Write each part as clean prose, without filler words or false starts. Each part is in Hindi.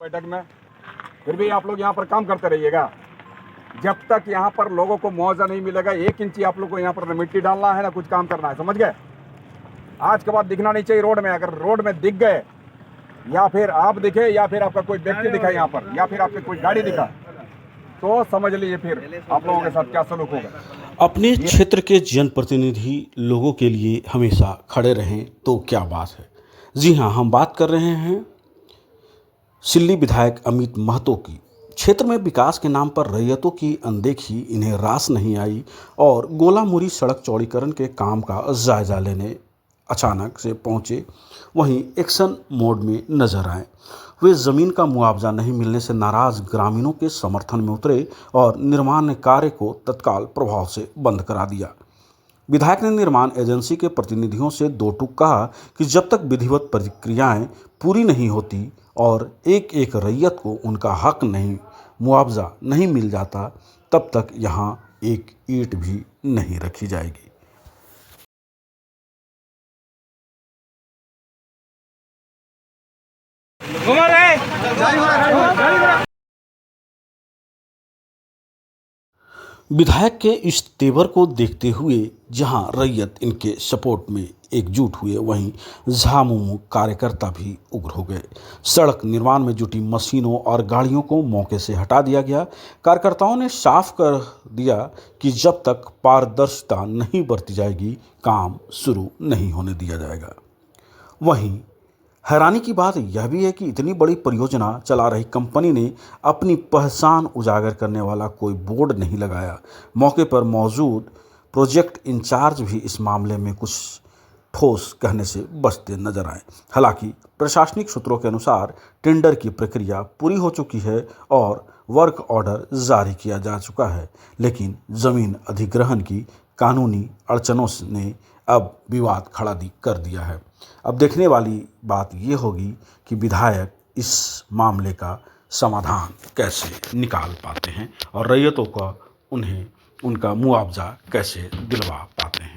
बैठक में, फिर भी आप लोग यहाँ पर काम करते रहिएगा। जब तक यहाँ पर लोगों को मुआवजा नहीं मिलेगा, 1 इंची आप लोग को यहाँ पर न मिट्टी डालना है ना कुछ काम करना है, समझ गए। आज के बाद दिखना नहीं चाहिए रोड में। अगर रोड में दिख गए, या फिर आप दिखे, या फिर आपका कोई व्यक्ति दिखा यहाँ पर, या फिर आपकी कोई गाड़ी दिखा, तो समझ लीजिए फिर आप लोगों के साथ क्या सलूक होगा। अपने क्षेत्र के जनप्रतिनिधि लोगों के लिए हमेशा खड़े रहें तो क्या बात है। जी हाँ, हम बात कर रहे हैं सिल्ली विधायक अमित महतो की। क्षेत्र में विकास के नाम पर रैयतों की अनदेखी इन्हें रास नहीं आई और गोलामुरी सड़क चौड़ीकरण के काम का जायजा लेने अचानक से पहुंचे। वहीं एक्शन मोड में नजर आए। वे ज़मीन का मुआवजा नहीं मिलने से नाराज ग्रामीणों के समर्थन में उतरे और निर्माण कार्य को तत्काल प्रभाव से बंद करा दिया। विधायक ने निर्माण एजेंसी के प्रतिनिधियों से दो टूक कहा कि जब तक विधिवत प्रक्रियाएं पूरी नहीं होती और एक एक रैयत को उनका हक नहीं, मुआवजा नहीं मिल जाता, तब तक यहां एक ईंट भी नहीं रखी जाएगी। विधायक के इस तेवर को देखते हुए जहां रैयत इनके सपोर्ट में एकजुट हुए, वहीं झामुमो कार्यकर्ता भी उग्र हो गए। सड़क निर्माण में जुटी मशीनों और गाड़ियों को मौके से हटा दिया गया। कार्यकर्ताओं ने साफ कर दिया कि जब तक पारदर्शिता नहीं बरती जाएगी, काम शुरू नहीं होने दिया जाएगा। वहीं हैरानी की बात यह भी है कि इतनी बड़ी परियोजना चला रही कंपनी ने अपनी पहचान उजागर करने वाला कोई बोर्ड नहीं लगाया। मौके पर मौजूद प्रोजेक्ट इंचार्ज भी इस मामले में कुछ ठोस कहने से बचते नजर आए। हालांकि प्रशासनिक सूत्रों के अनुसार टेंडर की प्रक्रिया पूरी हो चुकी है और वर्क ऑर्डर जारी किया जा चुका है, लेकिन जमीन अधिग्रहण की कानूनी अड़चनों ने अब विवाद खड़ा कर दिया है। अब देखने वाली बात ये होगी कि विधायक इस मामले का समाधान कैसे निकाल पाते हैं और रैयतों का उन्हें उनका मुआवजा कैसे दिलवा पाते हैं।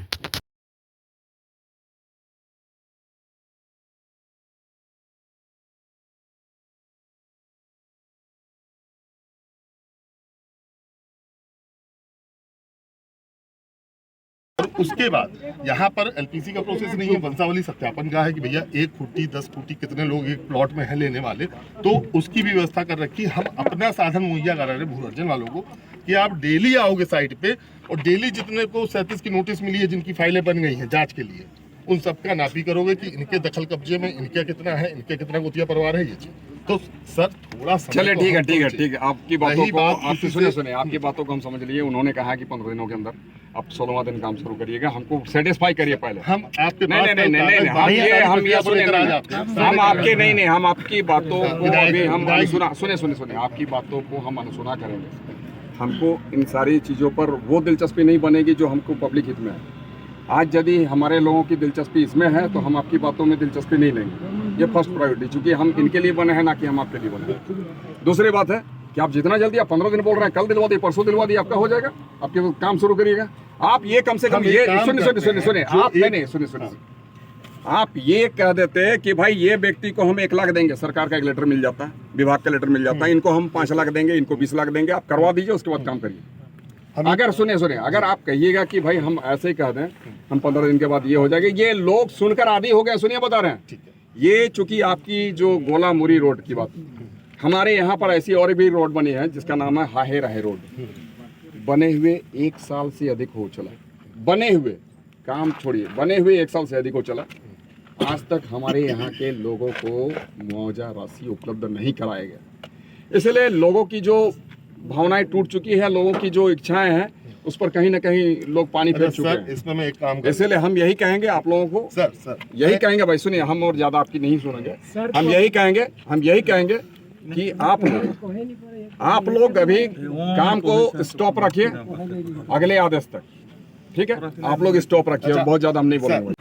और उसके बाद यहाँ पर एलपीसी का प्रोसेस नहीं है, वंशावली सत्यापन का है कि भैया 1 फुटी 10 फुटी कितने लोग एक प्लॉट में है लेने वाले, तो उसकी भी व्यवस्था कर रखी। हम अपना साधन मुहैया करा रहे भू अर्जन वालों को कि आप डेली आओगे साइट पे और डेली जितने को 37 की नोटिस मिली है, जिनकी फाइलें बन गई हैं जांच के लिए, उन सबका नापी करोगे कि इनके दखल कब्जे में इनका कितना है, इनके कितना गोतिया परिवार है, ये चीज। तो सर थोड़ा चले ठीक है आपकी बातों को आपकी सुने आपकी बातों को हम समझ लिए। उन्होंने कहा कि 15 दिनों के अंदर आप 16वां दिन काम शुरू करिएगा, हमको सेटिस्फाई करिए पहले। हम आपके नहीं हम आपकी बातों को अभी हम सुने आपकी बातों को हम अनसुना करेंगे। हमको इन सारी चीज़ों पर वो दिलचस्पी नहीं बनेगी जो हमको पब्लिक हित में है। आज यदि हमारे लोगों की दिलचस्पी इसमें है तो हम आपकी बातों में दिलचस्पी नहीं लेंगे। ये फर्स्ट प्रायोरिटी, चूंकि हम इनके लिए बने हैं ना कि हम आपके लिए बने हैं। दूसरी बात है कि आप जितना जल्दी, आप 15 दिन बोल रहे हैं, कल दिलवा दिए, परसों दिलवा दिए, आपका हो जाएगा, आपके काम शुरू करिएगा। आप ये कम से कम ये सुनिए आप ये कह देते कि भाई ये व्यक्ति को हम 1 लाख देंगे, सरकार का एक लेटर मिल जाता है, विभाग का लेटर मिल जाता है, इनको हम 5 लाख देंगे, इनको 20 लाख देंगे, आप करवा दीजिए, उसके बाद काम करिए। अगर सुने अगर आप कहिएगा कि भाई हम ऐसे ही कह दें, हम 15 दिन के बाद ये हो जाएगा, ये लोग सुनकर आदी हो गए। सुनिए बता रहे हैं, ये चूंकि आपकी जो गोलामुरी रोड की बात, हमारे यहाँ पर ऐसी और भी रोड बनी है जिसका नाम है हाहे रहे रोड, बने हुए 1 साल से अधिक हो चला, बने हुए, काम छोड़िए, बने हुए 1 साल से अधिक हो चला। आज तक हमारे यहाँ के लोगों को मुआवजा राशि उपलब्ध नहीं कराया गया। इसलिए लोगों की जो भावनाएं टूट चुकी है, लोगों की जो इच्छाएं हैं, उस पर कहीं ना कहीं लोग पानी फेर चुके हैं। इसमें मैं एक काम, इसलिए हम यही कहेंगे आप लोगों को, सर यही कहेंगे, भाई सुनिए, हम और ज्यादा आपकी नहीं सुनेंगे। हम यही कहेंगे कि आप लोग अभी काम को स्टॉप रखिए अगले आदेश तक, ठीक है? आप लोग स्टॉप रखिए, बहुत ज्यादा हम नहीं बोलेंगे।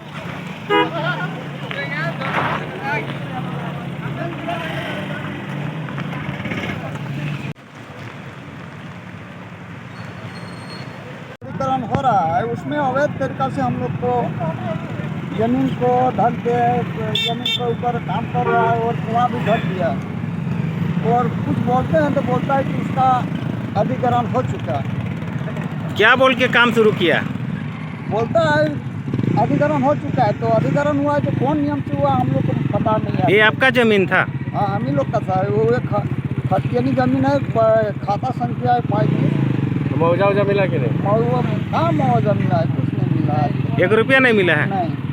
हो रहा है, उसमें अवैध तरीका से हम लोग को जमीन को ढक के, जमीन के ऊपर काम कर रहा है और कुआं भी ढक दिया। और कुछ बोलते हैं तो बोलता है कि इसका अधिग्रहण हो चुका है। क्या बोल के काम शुरू किया? बोलता है अधिग्रहण हो चुका है, तो अधिग्रहण हुआ है तो कौन नियम से हुआ हम लोग को पता नहीं है। ये आपका जमीन था? हाँ, हम ही लोग का था। वो एक खतियानी जमीन है, खाता संख्या है 5। मुआवजा मिला कि नहीं? हाँ, मुआवजा मिला है, कुछ नहीं मिला है। 1 रुपया नहीं मिला है? नहीं।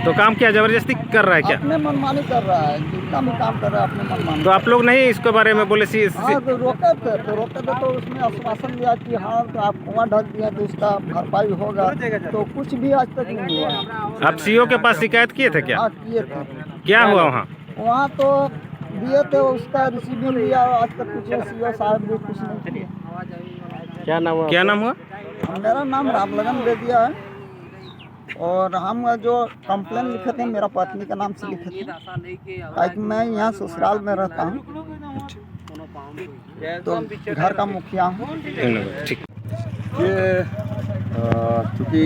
तो काम क्या जबरदस्ती कर रहा है क्या? अपने मनमानी कर रहा है, जितना भी काम कर रहा है अपने मनमानी। तो आप लोग नहीं इसके बारे में बोले? हाँ, तो रोके थे तो उसमें आश्वासन दिया कि हाँ तो आप कुआं ढक दिया तो उसका भरपाई होगा, तो कुछ भी आज तक नहीं हुआ। आप सीओ के पास शिकायत किए थे क्या? हाँ, किए थे। क्या हुआ वहाँ? वहाँ तो दिए थे, उसका रिसीविंग लिया, आज तक कुछ सीओ साहब भी कुछ नहीं किए। क्या नाम हुआ? मेरा नाम रामलगन बेदिया है, और हम जो कंप्लेन लिखे थे मेरा पत्नी का नाम से लिखे थे, ताकि मैं यहाँ ससुराल में रहता हूँ, तो घर का मुखिया हूँ। ठीक। ये चूँकि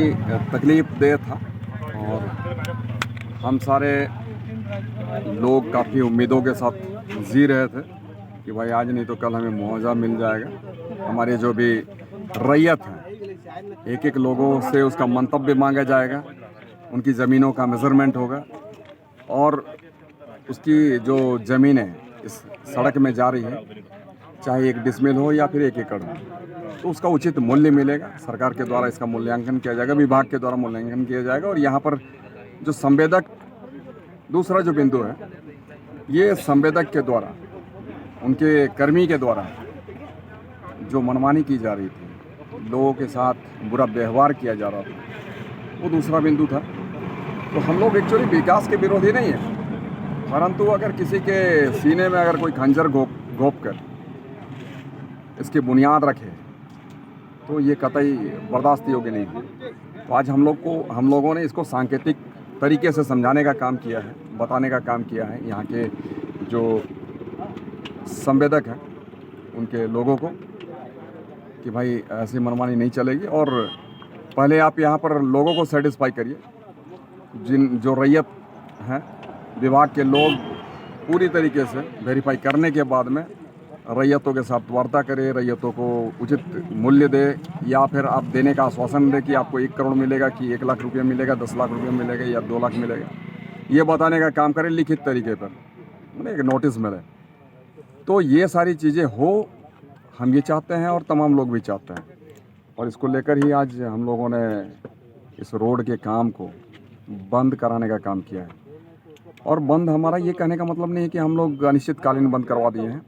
तकलीफ देह था और हम सारे लोग काफ़ी उम्मीदों के साथ जी रहे थे कि भाई आज नहीं तो कल हमें मुआवजा मिल जाएगा। हमारे जो भी रैयत है, एक एक लोगों से उसका मंतव्य मांगा जाएगा, उनकी ज़मीनों का मेज़रमेंट होगा, और उसकी जो ज़मीनें इस सड़क में जा रही है, चाहे 1 डिसमिल हो या फिर 1 एकड़ हो, तो उसका उचित मूल्य मिलेगा। सरकार के द्वारा इसका मूल्यांकन किया जाएगा, विभाग के द्वारा मूल्यांकन किया जाएगा। और यहाँ पर जो संवेदक, दूसरा जो बिंदु है, ये संवेदक के द्वारा, उनके कर्मी के द्वारा जो मनमानी की जा रही थी, लोगों के साथ बुरा व्यवहार किया जा रहा था, वो दूसरा बिंदु था। तो हम लोग एक्चुअली विकास के विरोधी नहीं है, परंतु अगर किसी के सीने में अगर कोई खंजर घोंप कर इसकी बुनियाद रखे तो ये कतई बर्दाश्त योग्य नहीं है। तो आज हम लोगों ने इसको सांकेतिक तरीके से समझाने का काम किया है, बताने का काम किया है यहाँ के जो संवेदक हैं उनके लोगों को कि भाई ऐसी मनमानी नहीं चलेगी। और पहले आप यहाँ पर लोगों को सेटिस्फाई करिए, जो रैयत हैं, विभाग के लोग पूरी तरीके से वेरीफाई करने के बाद में रैयतों के साथ वार्ता करें, रैयतों को उचित मूल्य दे, या फिर आप देने का आश्वासन दे कि आपको 1 करोड़ मिलेगा कि 1 लाख रुपया मिलेगा, 10 लाख रुपया मिलेगा या 2 लाख मिलेगा, ये बताने का काम करें लिखित तरीके पर, मतलब एक नोटिस मिले। तो ये सारी चीज़ें हो, हम ये चाहते हैं और तमाम लोग भी चाहते हैं, और इसको लेकर ही आज हम लोगों ने इस रोड के काम को बंद कराने का काम किया है। और बंद हमारा ये कहने का मतलब नहीं है कि हम लोग अनिश्चितकालीन बंद करवा दिए हैं।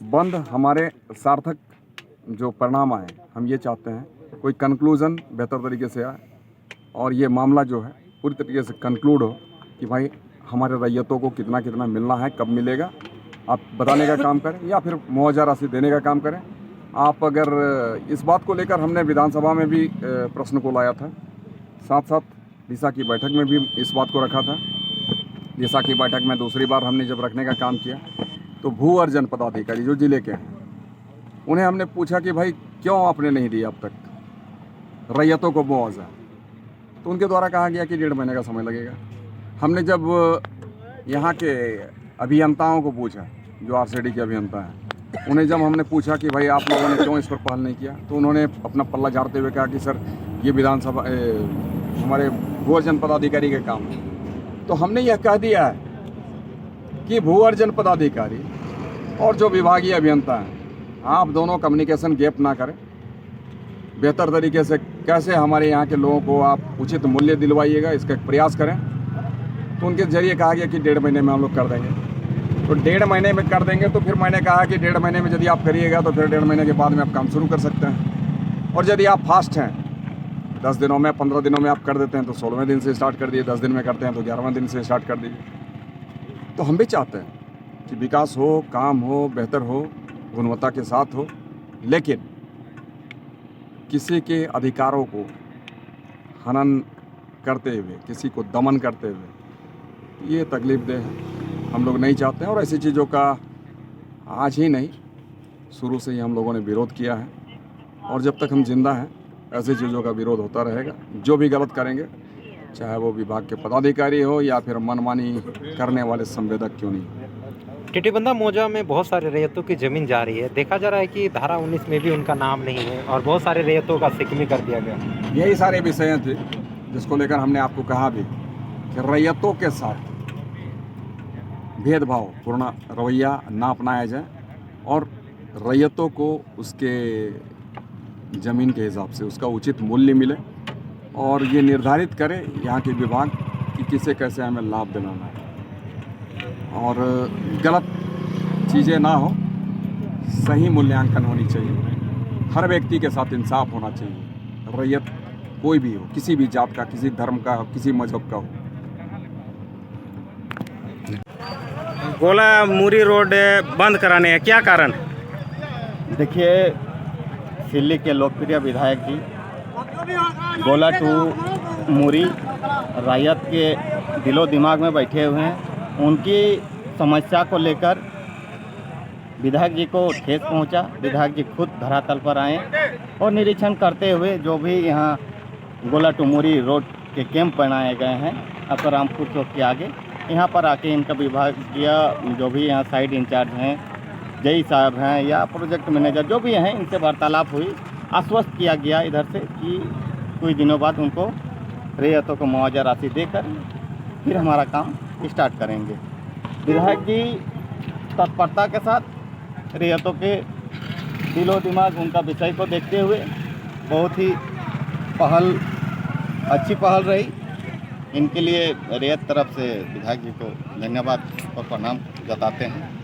बंद हमारे सार्थक जो परिणाम आए, हम ये चाहते हैं कोई कंक्लूज़न बेहतर तरीके से आए, और ये मामला जो है पूरी तरीके से कंक्लूड हो कि भाई हमारे रैयतों को कितना कितना मिलना है, कब मिलेगा, आप बताने का काम करें या फिर मुआवजा राशि देने का काम करें। आप अगर इस बात को लेकर हमने विधानसभा में भी प्रश्न को लाया था, साथ साथ दिशा की बैठक में भी इस बात को रखा था। दिशा की बैठक में दूसरी बार हमने जब रखने का काम किया तो भू अर्जन पदाधिकारी जो जिले के हैं, उन्हें हमने पूछा कि भाई क्यों आपने नहीं दिया अब तक रैयतों को मुआवजा, तो उनके द्वारा कहा गया कि 1.5 महीने का समय लगेगा। हमने जब यहाँ के अभियंताओं को पूछा, जो RCD के अभियंता हैं, उन्हें जब हमने पूछा कि भाई आप लोगों ने क्यों इस पर पहल नहीं किया, तो उन्होंने अपना पल्ला झाड़ते हुए कहा कि सर ये विधानसभा हमारे भू अर्जन पदाधिकारी के काम है। तो हमने यह कह दिया है कि भू अर्जन पदाधिकारी और जो विभागीय अभियंता हैं, आप दोनों कम्युनिकेशन गैप ना करें, बेहतर तरीके से कैसे हमारे यहाँ के लोगों को आप उचित मूल्य दिलवाइएगा, इसका एक प्रयास करें। तो उनके जरिए कहा गया कि 1.5 महीने में हम लोग कर देंगे। तो 1.5 महीने में कर देंगे, तो फिर मैंने कहा कि 1.5 महीने में यदि आप करिएगा तो फिर 1.5 महीने के बाद में आप काम शुरू कर सकते हैं। और यदि आप फास्ट हैं, 10 दिनों में 15 दिनों में आप कर देते हैं तो 16वें दिन से स्टार्ट कर दिए, 10 दिन में करते हैं तो 11वें दिन से स्टार्ट कर दीजिए। तो हम भी चाहते हैं कि विकास हो, काम हो, बेहतर हो, गुणवत्ता के साथ हो, लेकिन किसी के अधिकारों को हनन करते हुए, किसी को दमन करते हुए, ये तकलीफ देह है, हम लोग नहीं चाहते हैं। और ऐसी चीज़ों का आज ही नहीं, शुरू से ही हम लोगों ने विरोध किया है, और जब तक हम जिंदा हैं ऐसी चीज़ों का विरोध होता रहेगा। जो भी गलत करेंगे, चाहे वो विभाग के पदाधिकारी हो या फिर मनमानी करने वाले संवेदक क्यों नहीं। टिटीबंधा मौजा में बहुत सारे रैयतों की ज़मीन जा रही है। देखा जा रहा है कि धारा 19 में भी उनका नाम नहीं है और बहुत सारे रैयतों का सिकमी कर दिया गया। यही सारे विषय थे जिसको लेकर हमने आपको कहा भी कि रैयतों के साथ भेदभाव पूर्ण रवैया ना अपनाया जाए और रैयतों को उसके ज़मीन के हिसाब से उसका उचित मूल्य मिले और ये निर्धारित करे यहाँ के विभाग कि किसे कैसे हमें लाभ दिलाना है और गलत चीज़ें ना हो, सही मूल्यांकन होनी चाहिए। हर व्यक्ति के साथ इंसाफ होना चाहिए। रैयत कोई भी हो, किसी भी जात का, किसी धर्म का हो, किसी मजहब का हो। गोला मूरी रोड बंद कराने हैं, क्या कारण? देखिए, सिल्ली के लोकप्रिय विधायक जी गोला टू मूरी रैयत के दिलो दिमाग में बैठे हुए हैं। उनकी समस्या को लेकर विधायक जी को ठेस पहुंचा। विधायक जी खुद धरातल पर आए और निरीक्षण करते हुए जो भी यहाँ गोला टू मूरी रोड के कैंप बनाए गए हैं अपर रामपुर चौक के आगे, यहाँ पर आके इनका विभागीय जो भी यहाँ साइड इंचार्ज हैं, जई साहब हैं या प्रोजेक्ट मैनेजर जो भी हैं, इनसे वार्तालाप हुई। आश्वस्त किया गया इधर से कि कुछ दिनों बाद उनको रैयतों को मुआवजा राशि देकर फिर हमारा काम स्टार्ट करेंगे। विधायक जी तत्परता के साथ रैयतों के दिलो दिमाग उनका विषय को देखते हुए बहुत ही अच्छी पहल रही। इनके लिए रैयत तरफ से विधायक जी को धन्यवाद और प्रणाम जताते हैं।